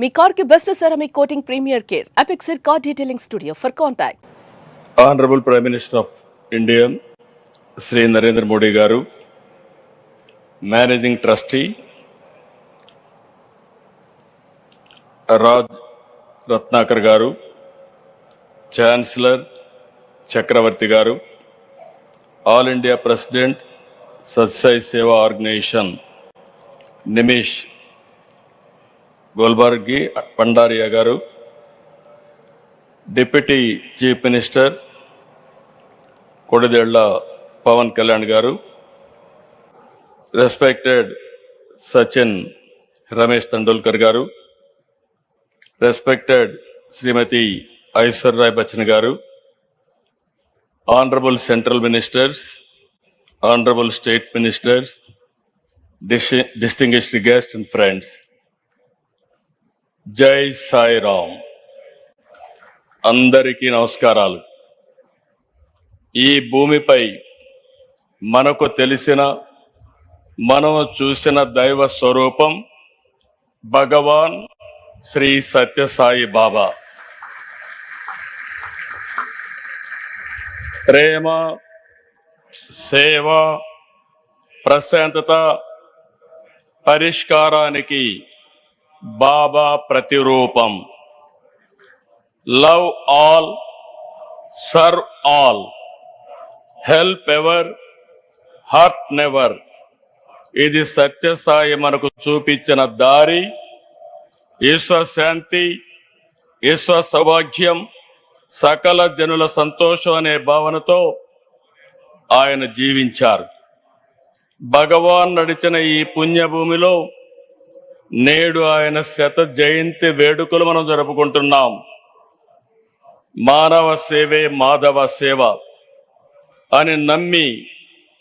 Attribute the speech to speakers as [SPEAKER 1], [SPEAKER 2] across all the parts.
[SPEAKER 1] మీ car కి best ceramic coating premier care అపెక్సర్ car detailing studio for contact.
[SPEAKER 2] Honourable prime minister of India Shri Narendra Modi గారు, managing trustee Raj Ratnakar గారు, chancellor చక్రవర్తి గారు, all India president సత్సాయి సేవా organisation Nimish Golbargi Pandariya garu, deputy chief minister Kodidela Pawan Kalyan garu, respected Sachin Ramesh తండూల్కర్ గారు, respected శ్రీమతి ఐశ్వర్యరాయ్ బచ్చన్ గారు, honourable central ministers, honourable state ministers, distinguished guests and friends. జై సాయిరామ్. అందరికీ నమస్కారాలు. ఈ భూమిపై మనకు తెలిసిన, మనం చూసిన దైవ స్వరూపం భగవాన్ శ్రీ సత్యసాయి బాబా. ప్రేమ, సేవ, ప్రశాంతత, పరిష్కారానికి బాబా ప్రతిరూపం. Love all, serve all, help ever, hurt never. ఇది సత్యసాయి మనకు చూపించిన దారి. ఈశ్వశాంతి, ఈశ్వర సౌభాగ్యం, సకల జనుల సంతోషం అనే భావనతో ఆయన జీవించారు. భగవాన్ నడిచిన ఈ పుణ్యభూమిలో నేడు ఆయన శత జయంతి వేడుకలు మనం జరుపుకుంటున్నాం. మానవ సేవే మాధవ సేవ అని నమ్మి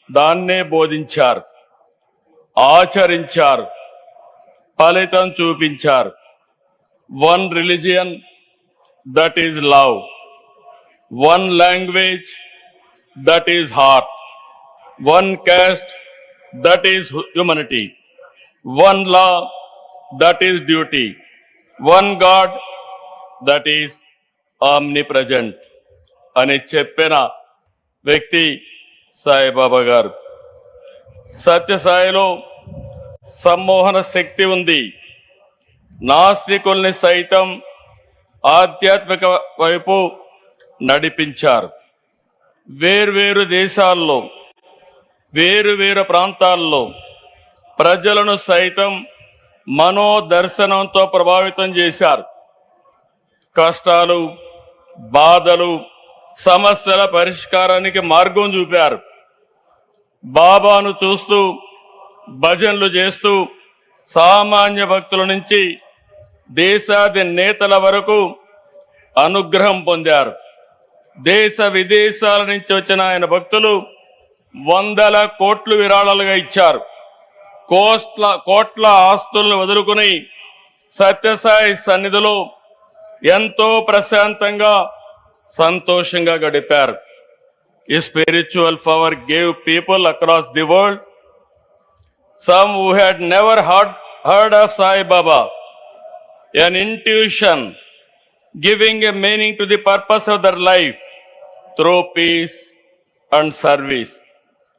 [SPEAKER 2] దాన్నే బోధించారు, ఆచరించారు, ఫలితం చూపించారు. One religion, that is love. One language, that is heart. One caste, that is humanity. One law, that is duty. One God, that is omnipresent అని చెప్పిన వ్యక్తి సాయిబాబా గారు. సత్యసాయిలో సమ్మోహన శక్తి ఉంది. నాస్తికుల్ని సైతం ఆధ్యాత్మిక వైపు నడిపించారు. వేర్వేరు దేశాల్లో, వేరు ప్రాంతాల్లో ప్రజలను సైతం మనోదర్శనంతో ప్రభావితం చేశారు. కష్టాలు, బాధలు, సమస్యల పరిష్కారానికి మార్గం చూపారు. బాబాను చూస్తూ, భజనలు చేస్తూ సామాన్య భక్తుల నుంచి దేశాధినేతల వరకు అనుగ్రహం పొందారు. దేశ విదేశాల నుంచి వచ్చిన ఆయన భక్తులు వందల కోట్లు విరాళాలుగా ఇచ్చారు. కోట్ల ఆస్తులను వదులుకుని సత్యసాయి సన్నిధిలో ఎంతో ప్రశాంతంగా, సంతోషంగా గడిపారు. ఈ spiritual power gave people across the world, some who had never heard of Sai Baba, an intuition giving a meaning to the purpose of their life through peace and service.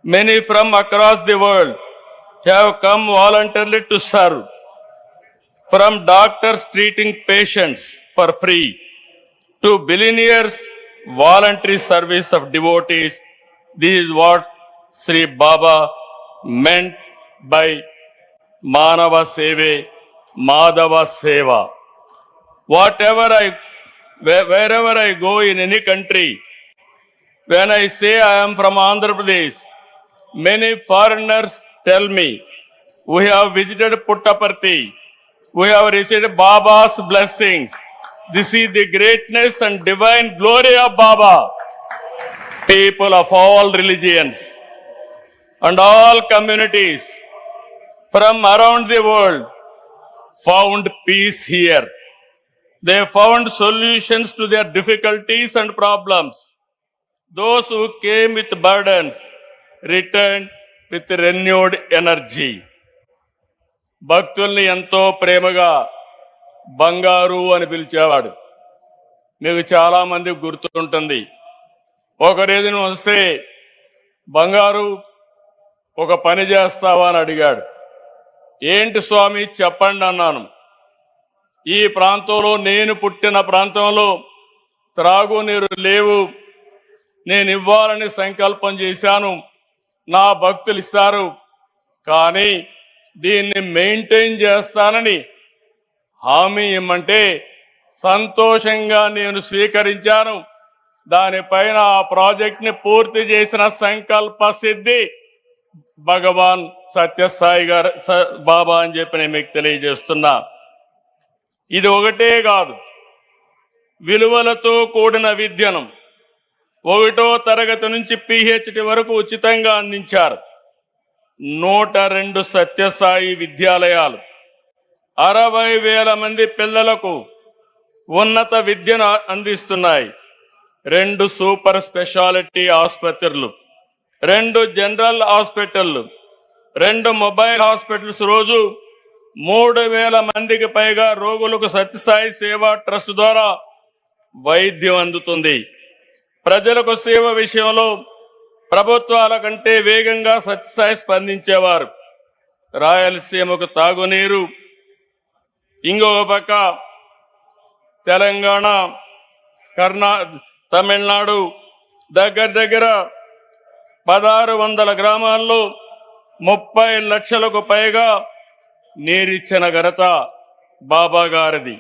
[SPEAKER 2] Many from across the world have come voluntarily to serve. From doctors treating patients for free to billionaires, voluntary service of devotees. This is what Sri Baba meant by Manava Seve, Madhava Seva. Wherever I go in any country, when I say I am from Andhra Pradesh, many foreigners tell me, we have visited Puttaparthi, we have received Baba's blessings. This is the greatness and divine glory of Baba. People of all religions and all communities from around the world found peace here. They found solutions to their difficulties and problems. Those who came with burdens returned with renewed energy. భక్తుల్ని ఎంతో ప్రేమగా బంగారు అని పిలిచేవాడు. మీకు చాలా మంది గుర్తుంటుంది. ఒక రోజున వస్తే బంగారు ఒక పని చేస్తావా అని అడిగాడు. ఏంటి స్వామి చెప్పండి అన్నాను. ఈ ప్రాంతంలో, నేను పుట్టిన ప్రాంతంలో త్రాగునీరు లేవు, నేను ఇవ్వాలని సంకల్పం చేశాను, నా భక్తులు ఇస్తారు, కానీ దీన్ని మెయింటైన్ చేస్తానని హామీ ఇమ్మంటే సంతోషంగా నేను స్వీకరించాను. దానిపైన ఆ ప్రాజెక్ట్ ని పూర్తి చేసిన సంకల్ప సిద్ధి భగవాన్ సత్యసాయి గారు బాబా అని చెప్పి నేను మీకు తెలియజేస్తున్నా. ఇది ఒకటే కాదు, విలువలతో కూడిన విద్యను 1వ తరగతి నుంచి PhD వరకు ఉచితంగా అందించారు. 102 సత్యసాయి విద్యాలయాలు 60,000 మంది పిల్లలకు ఉన్నత విద్యను అందిస్తున్నాయి. 2 సూపర్ స్పెషాలిటీ ఆసుపత్రులు, 2 జనరల్ హాస్పిటళ్లు, 2 మొబైల్ హాస్పిటల్స్, రోజు 3,000 మందికి పైగా రోగులకు సత్యసాయి సేవా ట్రస్ట్ ద్వారా వైద్యం అందుతుంది. ప్రజలకు సేవ విషయంలో ప్రభుత్వాల కంటే వేగంగా సత్యసాయి స్పందించేవారు. రాయలసీమకు తాగునీరు, ఇంకొక పక్క తెలంగాణ, తమిళనాడు దగ్గర 1,600 గ్రామాల్లో 30 లక్షలకు పైగా నీరిచ్చిన ఘనత బాబా గారిది.